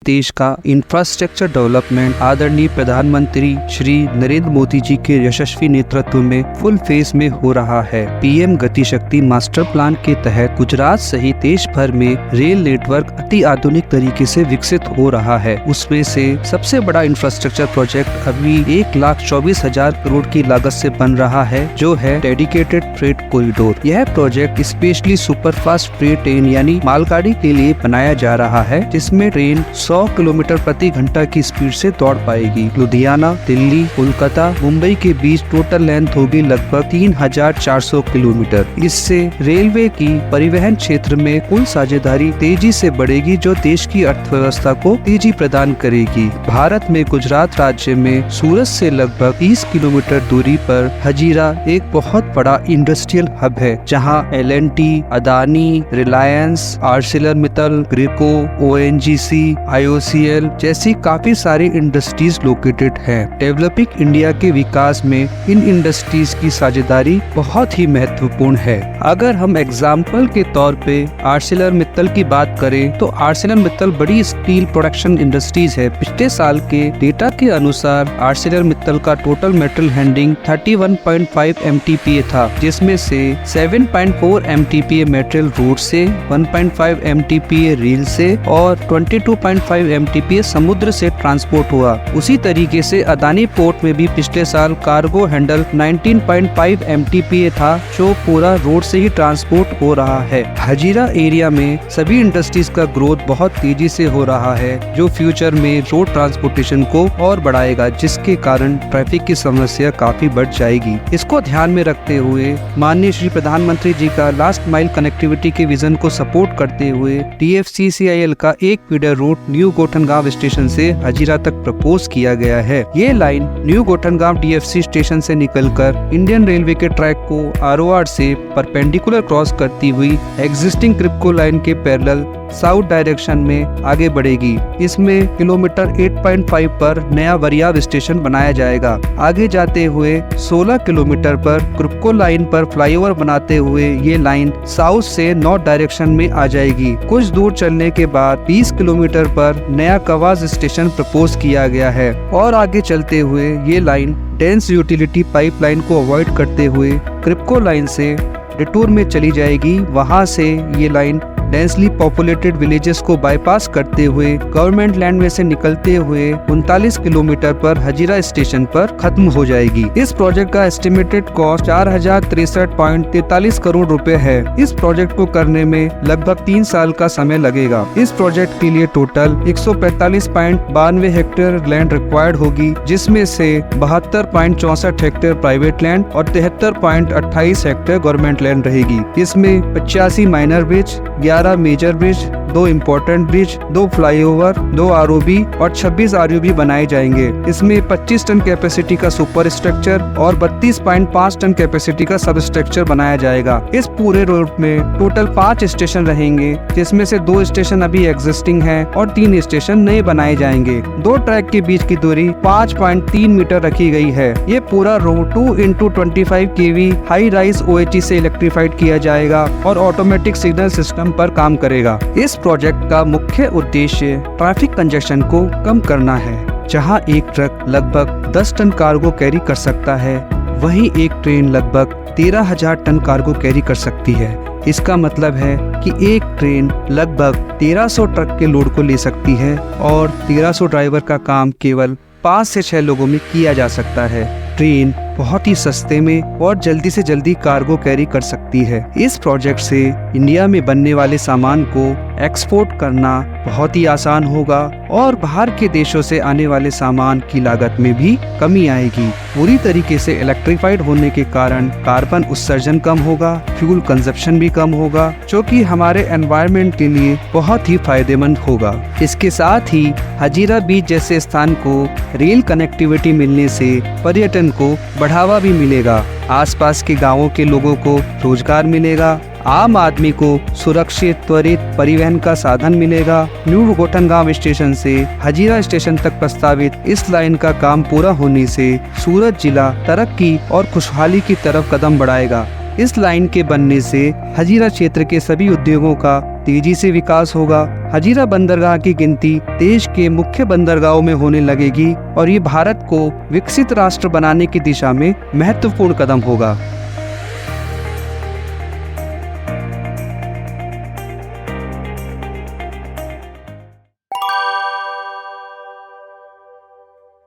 देश का infrastructure development आदरणीय प्रधानमंत्री श्री नरेंद्र मोदी जी के यशस्वी नेतृत्व में फुल फेज में हो रहा है। पीएम गति शक्ति मास्टर प्लान के तहत गुजरात सहित देश भर में रेल नेटवर्क अति आधुनिक तरीके से विकसित हो रहा है। उसमें से सबसे बड़ा इंफ्रास्ट्रक्चर प्रोजेक्ट अभी 1,24,000 करोड़ की लागत से बन रहा है, जो है डेडिकेटेड फ्रेट कॉरिडोर। यह project specially superfast freight train यानी मालगाड़ी के लिए बनाया जा रहा है, जिसमें ट्रेन 100 किलोमीटर प्रति घंटा की स्पीड से दौड़ पाएगी। लुधियाना, दिल्ली, कोलकाता, मुंबई के बीच टोटल लेंथ होगी लगभग 3,400 किलोमीटर। इससे रेलवे की परिवहन क्षेत्र में कुल साझेदारी तेजी से बढ़ेगी, जो देश की अर्थव्यवस्था को तेजी प्रदान करेगी। भारत में गुजरात राज्य में सूरत से लगभग 30 किलोमीटर दूरी पर हजीरा एक बहुत बड़ा इंडस्ट्रियल हब है, जहां L&T, Adani, Reliance, ArcelorMittal, Greco, ONGC, IOCL जैसी काफी सारी इंडस्ट्रीज लोकेटेड हैं। डेवलपिंग इंडिया के विकास में इन इंडस्ट्रीज की साझेदारी बहुत ही महत्वपूर्ण है। अगर हम एग्जाम्पल के तौर पे आर्सेलरमित्तल की बात करें तो आर्सेलरमित्तल बड़ी स्टील प्रोडक्शन इंडस्ट्रीज है। पिछले साल के डेटा के अनुसार आर्सेलरमित्तल का टोटल मेटल हैंडलिंग 31.5 MTPA था, जिसमें से 7.4 MTPA मेटल रोड से, 1.5 MTPA रेल से और 22.5 MTPA समुद्र से ट्रांसपोर्ट हुआ। उसी तरीके से अदानी पोर्ट में भी पिछले साल कार्गो हैंडल 19.5 MTPA था, जो पूरा रोड से ही ट्रांसपोर्ट हो रहा है। हजीरा एरिया में सभी इंडस्ट्रीज का ग्रोथ बहुत तेजी से हो रहा है, जो फ्यूचर में रोड ट्रांसपोर्टेशन को और बढ़ाएगा, जिसके कारण ट्रैफिक की समस्या काफी बढ़ जाएगी। इसको ध्यान में रखते हुए माननीय श्री प्रधानमंत्री जी का लास्ट माइल कनेक्टिविटी के विजन को सपोर्ट करते हुए DFCCIL का एक feeder route new Gothangaon station से हजीरा तक प्रपोज किया गया है। ये line new Gothangaon DFC station से निकलकर इंडियन रेलवे के ट्रैक को ROR से परपेंडिकुलर क्रॉस करती हुई एग्जिस्टिंग क्रिप्को लाइन के पैरेलल साउथ डायरेक्शन में आगे बढ़ेगी। इसमें किलोमीटर 8.5 पर नया वरियाव स्टेशन बनाया जाएगा। आगे जाते हुए 16 किलोमीटर पर क्रिप्को लाइन पर फ्लाईओवर बनाते हुए ये लाइन साउथ से नॉर्थ डायरेक्शन में आ जाएगी। कुछ दूर चलने के बाद 20 किलोमीटर पर नया कवास स्टेशन प्रपोज किया गया है और आगे चलते हुए ये लाइन डेंस यूटिलिटी पाइपलाइन को अवॉइड करते हुए क्रिप्को लाइन से डिटूर में चली जाएगी। वहां से ये लाइन डेंसली पॉपुलेटेड विलेजेस को बाईपास करते हुए गवर्नमेंट लैंड में से निकलते हुए 39 किलोमीटर पर हजीरा स्टेशन पर खत्म हो जाएगी। इस प्रोजेक्ट का एस्टिमेटेड कॉस्ट 4,063.43 करोड़ रुपए है। इस प्रोजेक्ट को करने में लगभग 3 साल का समय लगेगा। इस प्रोजेक्ट के लिए टोटल 145.92 हेक्टेयर लैंड रिक्वायर्ड होगी, जिसमें से 72.64 हेक्टेयर प्राइवेट लैंड और 73.28 हेक्टेयर गवर्नमेंट लैंड रहेगी। इसमें 85 minor bridge, 11 major bridge, 2 important bridge, 2 flyover, 2 ROB और 26 RUB बनाए जाएंगे। इसमें 25 टन कैपेसिटी का सुपर स्ट्रक्चर और 32.5 टन कैपेसिटी का सब स्ट्रक्चर बनाया जाएगा। इस पूरे रोड में टोटल 5 स्टेशन रहेंगे, जिसमें से 2 स्टेशन अभी एग्जिस्टिंग हैं और 3 स्टेशन नए बनाए जाएंगे। 2 ट्रैक के बीच की दूरी 5.3 मीटर रखी गई है। ये पूरा road 2x25 kV high rise OHE से इलेक्ट्रीफाइड किया जाएगा और ऑटोमेटिक सिग्नल सिस्टम पर काम करेगा। इस प्रोजेक्ट का मुख्य उद्देश्य ट्रैफिक कंजेशन को कम करना है। जहां एक ट्रक लगभग 10 टन कार्गो कैरी कर सकता है, वहीं एक ट्रेन लगभग 13,000 टन कार्गो कैरी कर सकती है। इसका मतलब है कि एक ट्रेन लगभग 1300 ट्रक के लोड को ले सकती है और 1300 ड्राइवर का काम केवल 5 से 6 लोगों में किया जा सकता है। ट्रेन बहुत ही सस्ते में और जल्दी से जल्दी कार्गो कैरी कर सकती है। इस प्रोजेक्ट से इंडिया में बनने वाले सामान को एक्सपोर्ट करना बहुत ही आसान होगा और बाहर के देशों से आने वाले सामान की लागत में भी कमी आएगी। पूरी तरीके से इलेक्ट्रीफाइड होने के कारण कार्बन उत्सर्जन कम होगा, फ्यूल कंजप्शन भी कम होगा, जो कि हमारे एनवायरनमेंट के लिए बहुत ही फायदेमंद होगा। इसके साथ ही हजीरा बीच जैसे स्थान को रेल कनेक्टिविटी मिलने से पर्यटन को बढ़ावा भी मिलेगा। आसपास के गांवों के लोगों को रोजगार मिलेगा, आम आदमी को सुरक्षित त्वरित परिवहन का साधन मिलेगा। न्यू गोठनगांव स्टेशन से हजीरा स्टेशन तक प्रस्तावित इस लाइन का काम पूरा होने से सूरत जिला तरक्की और खुशहाली की तरफ कदम बढ़ाएगा। इस लाइन के बनने से हजीरा क्षेत्र के सभी उद्योगों का तेजी से विकास होगा। हजीरा बंदरगाह की गिनती देश के मुख्य बंदरगाहों में होने लगेगी और ये भारत को विकसित राष्ट्र बनाने की दिशा में महत्वपूर्ण कदम होगा।